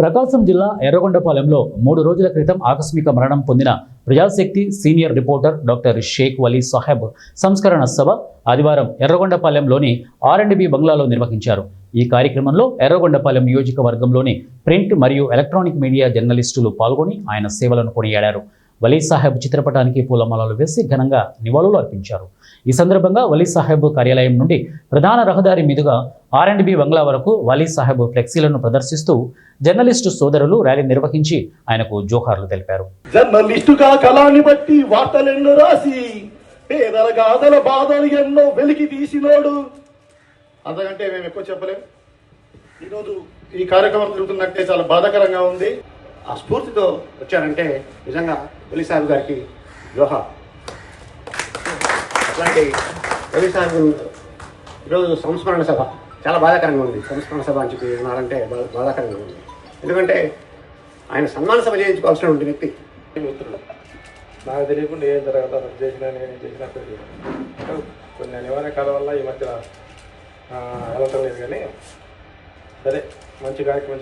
ప్రకాశం జిల్లా ఎర్రగొండపాలెంలో 3 రోజుల క్రితం ఆకస్మిక మరణం పొందిన Prajasakti senior reporter doctor Sheikh Vali Saheb సంస్కరణ సభ ఆదివారం ఎర్రగొండపాలెంలోని R&B బంగ్లాలో నిర్వహించారు. ఈ కార్యక్రమంలో ఎర్రగొండపాలెం నియోజకవర్గంలోని ప్రింట్ మరియు ఎలక్ట్రానిక్ మీడియా జర్నలిస్టులు పాల్గొని ఆయన సేవలను కొనియాడారు. వలీ సాహెబ్ చిత్రపటానికి పూలమాలలు వేసి ఘనంగా నివాళులు అర్పించారు. ఈ సందర్భంగా వలీ సాహెబ్ కార్యాలయం నుండి ప్రధాన రహదారి మీదుగా R&B బంగ్లా వరకు వలీ సాహెబ్ ఫ్లెక్సీలను ప్రదర్శిస్తూ జర్నలిస్టు సోదరులు ర్యాలీ నిర్వహించి ఆయనకు జోహార్లు తెలిపారు. జర్నలిస్టుగా కళాన్ని బట్టి వార్తలెన్నో రాసి పేదల గాథల బాధలు ఎన్నో వెలికి తీసినోడు. అంతకంటే మేము ఎక్కువ చెప్పలేం. ఈరోజు ఈ కార్యక్రమం జరుగుతున్నట్టే చాలా బాధాకరంగా ఉంది. ఆ స్ఫూర్తితో వచ్చారంటే నిజంగా వలీ సాహెబ్ గారికి జోహార్. అట్లాంటి వలీ సాహెబ్ ఈరోజు సంస్మరణ సభ చాలా బాధాకరంగా ఉంది. సంస్మరణ సభ అని చెప్పి ఉన్నారంటే బాధాకరంగా ఉంది. ఎందుకంటే ఆయన సన్మాన సభ చేయించుకోవాల్సినటువంటి వ్యక్తి. మిత్రులు నాకు తెలియకుండా ఏం జరగదు చేసినా నేను చేసినట్టు కొన్ని అనివార్య వల్ల ఈ మధ్య వెళ్ళటం లేదు. కానీ సరే, మంచి కార్యక్రమం